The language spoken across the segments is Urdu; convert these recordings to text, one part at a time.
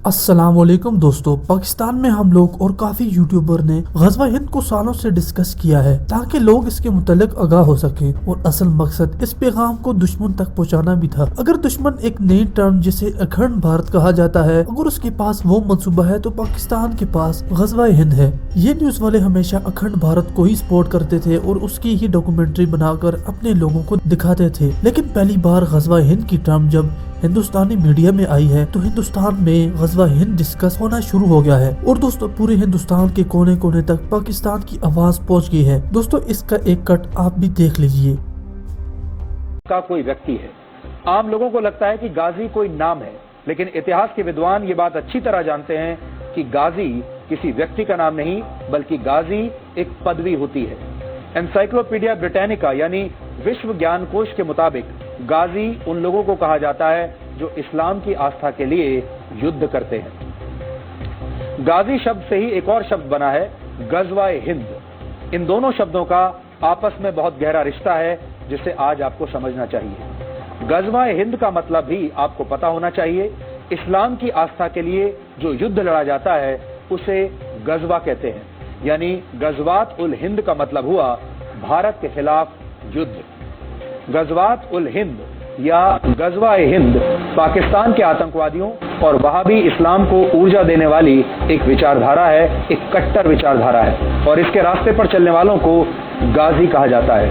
السلام علیکم دوستو، پاکستان میں ہم لوگ اور کافی یوٹیوبر نے غزوہ ہند کو سالوں سے ڈسکس کیا ہے تاکہ لوگ اس کے متعلق آگاہ ہو سکیں، اور اصل مقصد اس پیغام کو دشمن تک پہنچانا بھی تھا۔ اگر دشمن ایک نئی ٹرم جسے اکھنڈ بھارت کہا جاتا ہے، اگر اس کے پاس وہ منصوبہ ہے تو پاکستان کے پاس غزوہ ہند ہے۔ یہ نیوز والے ہمیشہ اکھنڈ بھارت کو ہی سپورٹ کرتے تھے اور اس کی ہی ڈاکومنٹری بنا کر اپنے لوگوں کو دکھاتے تھے، لیکن پہلی بار غزوہ ہند کی ٹرم جب ہندوستانی میڈیا میں آئی ہے تو ہندوستان میں غزوہ ہند ڈسکس ہونا شروع ہو گیا ہے، اور دوستو پورے ہندوستان کے کونے کونے تک پاکستان کی آواز پہنچ گئی ہے۔ دوستو اس کا ایک کٹ آپ بھی دیکھ لیجئے۔ کا کوئی ویکتی ہے، عام لوگوں کو لگتا ہے کہ غازی کوئی نام ہے، لیکن اتہاس کے ودوان یہ بات اچھی طرح جانتے ہیں کہ غازی کسی ویکتی کا نام نہیں بلکہ غازی ایک پدوی ہوتی ہے۔ انسائکلوپیڈیا بریٹینیکا یعنی وشو گیان کوش کے مطابق غازی ان لوگوں کو کہا جاتا ہے جو اسلام کی آستھا کے لیے یدھ کرتے ہیں۔ غازی شبد سے ہی ایک اور شبد بنا ہے، غزوہ ہند۔ ان دونوں شبدوں کا آپس میں بہت گہرا رشتہ ہے جسے آج آپ کو سمجھنا چاہیے۔ غزوہ ہند کا مطلب بھی آپ کو پتا ہونا چاہیے۔ اسلام کی آستھا کے لیے جو یدھ لڑا جاتا ہے اسے غزوہ کہتے ہیں، یعنی غزوات الہند کا مطلب ہوا بھارت کے خلاف یدھ۔ غزوات الہند یا غزوہ ہند پاکستان کے آتنکوادیوں اور وہابی اسلام کو ارجا دینے والی ایک وچاردھارا ہے، ایک کٹر وچاردھارا ہے، اور اس کے راستے پر چلنے والوں کو غازی کہا جاتا ہے۔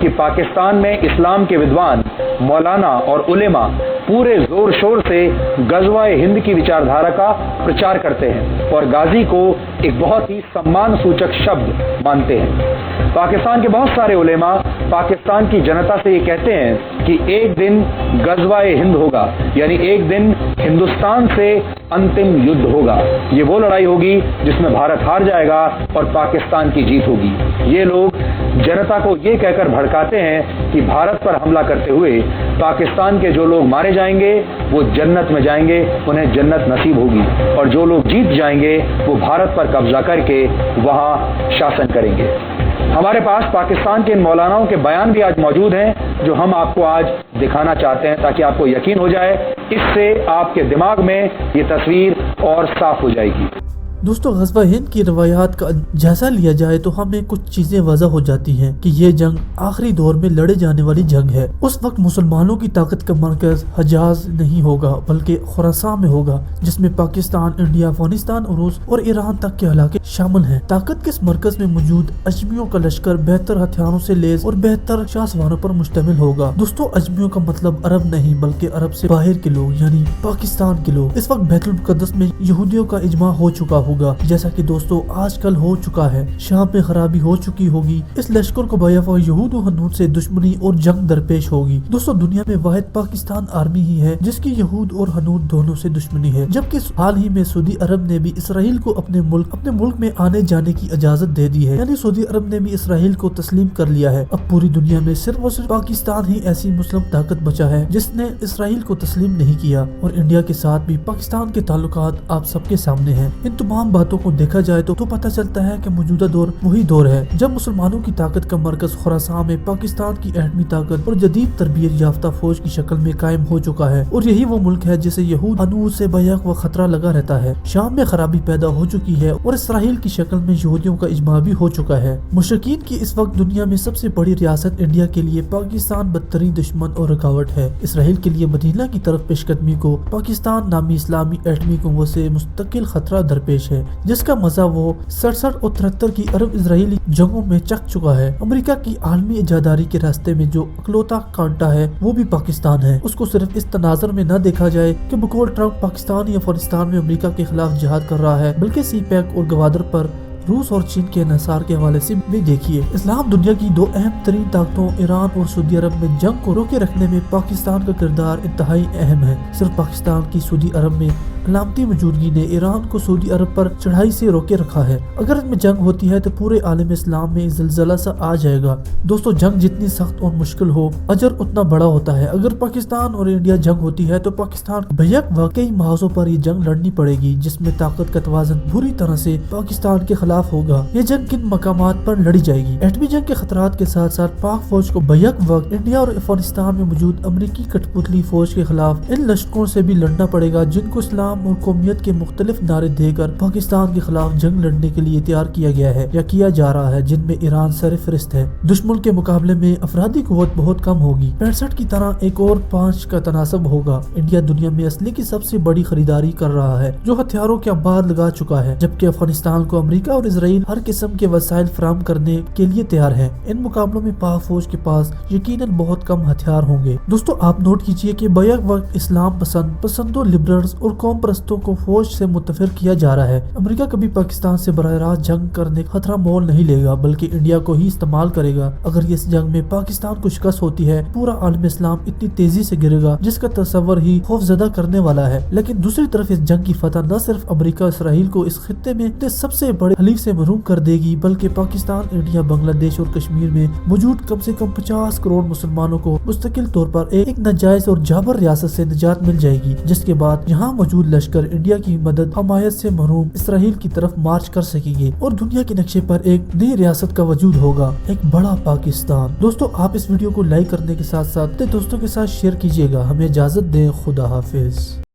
کہ پاکستان میں اسلام کے ودوان، مولانا اور علماء پورے زور شور سے غزوہ ہند کی وچاردھارا کا پرچار کرتے ہیں اور غازی کو ایک بہت ہی سمان سوچک شبد مانتے ہیں۔ پاکستان کے بہت سارے علماء پاکستان کی جنتا سے یہ کہتے ہیں کہ ایک دن غزوہ ہند ہوگا، یعنی ایک دن ہندوستان سے انتم یدھ ہوگا۔ یہ وہ لڑائی ہوگی جس میں بھارت ہار جائے گا اور پاکستان کی جیت ہوگی۔ یہ لوگ جنتا کو یہ کہہ کر بھڑکاتے ہیں کہ بھارت پر حملہ کرتے ہوئے پاکستان کے جو لوگ مارے جائیں گے وہ جنت میں جائیں گے، انہیں جنت نصیب ہوگی، اور جو لوگ جیت جائیں گے وہ بھارت پر قبضہ کر کے وہاں شاسن کریں گے۔ ہمارے پاس پاکستان کے ان مولاناؤں کے بیان بھی آج موجود ہیں جو ہم آپ کو آج دکھانا چاہتے ہیں تاکہ آپ کو یقین ہو جائے، اس سے آپ کے دماغ میں یہ تصویر اور صاف ہو جائے گی۔ دوستو غزوہ ہند کی روایات کا جائزہ لیا جائے تو ہمیں کچھ چیزیں واضح ہو جاتی ہیں کہ یہ جنگ آخری دور میں لڑے جانے والی جنگ ہے۔ اس وقت مسلمانوں کی طاقت کا مرکز حجاز نہیں ہوگا بلکہ خراسان میں ہوگا، جس میں پاکستان، انڈیا، افغانستان، روس اور ایران تک کے علاقے شامل ہیں۔ طاقت کے اس مرکز میں موجود اجمیوں کا لشکر بہتر ہتھیاروں سے لیس اور بہتر شاہ سواروں پر مشتمل ہوگا۔ دوستو اجمیوں کا مطلب عرب نہیں بلکہ عرب سے باہر کے لوگ، یعنی پاکستان کے لوگ۔ اس وقت بیت المقدس میں یہودیوں کا اجماع ہو چکا ہوگا، جیسا کہ دوستو آج کل ہو چکا ہے۔ شام میں خرابی ہو چکی ہوگی۔ اس لشکر کو بیافا یہود و ہنود سے دشمنی اور جنگ درپیش ہوگی۔ دوستو دنیا میں واحد پاکستان آرمی ہی ہے جس کی یہود اور ہنود دونوں سے دشمنی ہے، جبکہ حال ہی میں سعودی عرب نے بھی اسرائیل کو اپنے ملک میں آنے جانے کی اجازت دے دی ہے، یعنی سعودی عرب نے بھی اسرائیل کو تسلیم کر لیا ہے۔ اب پوری دنیا میں صرف اور صرف پاکستان ہی ایسی مسلم طاقت بچا ہے جس نے اسرائیل کو تسلیم نہیں کیا، اور انڈیا کے ساتھ بھی پاکستان کے تعلقات آپ سب کے سامنے ہیں۔ ان تمام باتوں کو دیکھا جائے تو پتہ چلتا ہے کہ موجودہ دور وہی دور ہے جب مسلمانوں کی طاقت کا مرکز خراسان میں پاکستان کی ایٹمی طاقت اور جدید تربیت یافتہ فوج کی شکل میں قائم ہو چکا ہے، اور یہی وہ ملک ہے جسے یہود ہنود سے بیک و خطرہ لگا رہتا ہے۔ شام میں خرابی پیدا ہو چکی ہے اور اسرائیل کی شکل میں یہودیوں کا اجماع بھی ہو چکا ہے۔ مشرکین کی اس وقت دنیا میں سب سے بڑی ریاست انڈیا کے لیے پاکستان بدترین دشمن اور رکاوٹ ہے۔ اسرائیل کے لیے مدینہ کی طرف پیش قدمی کو پاکستان نامی اسلامی ایٹمی قوت سے مستقل خطرہ درپیش ہے، جس کا مزہ وہ 67 اور 73 کی عرب اسرائیلی جنگوں میں چکھ چکا ہے۔ امریکہ کی عالمی اجاداری کے راستے میں جو اکلوتا کانٹا ہے وہ بھی پاکستان ہے۔ اس کو صرف اس تناظر میں نہ دیکھا جائے کہ بقول ٹرمپ پاکستان یا افغانستان میں امریکہ کے خلاف جہاد کر رہا ہے، بلکہ سی پیک اور گوادر پر روس اور چین کے انحصار کے حوالے سے بھی دیکھیے۔ اسلام دنیا کی دو اہم ترین طاقتوں ایران اور سعودی عرب میں جنگ کو روکے رکھنے میں پاکستان کا کردار انتہائی اہم ہے۔ صرف پاکستان کی سعودی عرب میں علامتی موجودگی نے ایران کو سعودی عرب پر چڑھائی سے روکے رکھا ہے۔ اگر ان میں جنگ ہوتی ہے تو پورے عالم اسلام میں زلزلہ سا آ جائے گا۔ دوستو جنگ جتنی سخت اور مشکل ہو اجر اتنا بڑا ہوتا ہے۔ اگر پاکستان اور انڈیا جنگ ہوتی ہے تو پاکستان بیک وقت کئی محاذوں پر یہ جنگ لڑنی پڑے گی، جس میں طاقت کا توازن بری طرح سے پاکستان کے خلاف ہوگا۔ یہ جنگ کن مقامات پر لڑی جائے گی؟ ایٹمی جنگ کے خطرات کے ساتھ ساتھ پاک فوج کو بیک وقت انڈیا اور افغانستان میں موجود امریکی کٹ پتلی فوج کے خلاف ان لشکروں سے بھی لڑنا پڑے گا جن کو اسلام اور قومیت کے مختلف نعرے دے کر پاکستان کے خلاف جنگ لڑنے کے لیے تیار کیا گیا ہے یا کیا جا رہا ہے، جن میں ایران سرفہرست ہے۔ دشمن کے مقابلے میں افرادی قوت بہت کم ہوگی، 65 کی طرح ایک اور 5 کا تناسب ہوگا۔ انڈیا دنیا میں اسلحے کی سب سے بڑی خریداری کر رہا ہے جو ہتھیاروں کے انبار لگا چکا ہے، جبکہ افغانستان کو امریکہ اور اسرائیل ہر قسم کے وسائل فراہم کرنے کے لیے تیار ہے۔ ان مقابلوں میں پاک فوج کے پاس یقیناً بہت کم ہتھیار ہوں گے۔ دوستو آپ نوٹ کیجئے کہ بیک وقت اسلام پسندوں، لبرلز اور قوم پرستوں کو فوج سے متفق کیا جا رہا ہے۔ امریکہ کبھی پاکستان سے براہ راست جنگ کرنے کا خطرہ مول نہیں لے گا بلکہ انڈیا کو ہی استعمال کرے گا۔ اگر اس جنگ میں پاکستان کو شکست ہوتی ہے پورا عالم اسلام اتنی تیزی سے گرے گا جس کا تصور ہی خوف زدہ کرنے والا ہے۔ لیکن دوسری طرف اس جنگ کی فتح نہ صرف امریکہ اسرائیل کو اس خطے میں سب سے بڑے حلیف سے محروم کر دے گی بلکہ پاکستان، انڈیا، بنگلہ دیش اور کشمیر میں موجود کم سے کم 50 کروڑ مسلمانوں کو مستقل طور پر ایک ناجائز اور جابر ریاست سے نجات مل جائے گی، جس کے بعد یہاں موجود لشکر انڈیا کی مدد حمایت سے محروم اسرائیل کی طرف مارچ کر سکیں گے اور دنیا کے نقشے پر ایک نئی ریاست کا وجود ہوگا، ایک بڑا پاکستان۔ دوستو آپ اس ویڈیو کو لائک کرنے کے ساتھ ساتھ دوستوں کے ساتھ شیئر کیجیے گا۔ ہمیں اجازت دیں، خدا حافظ۔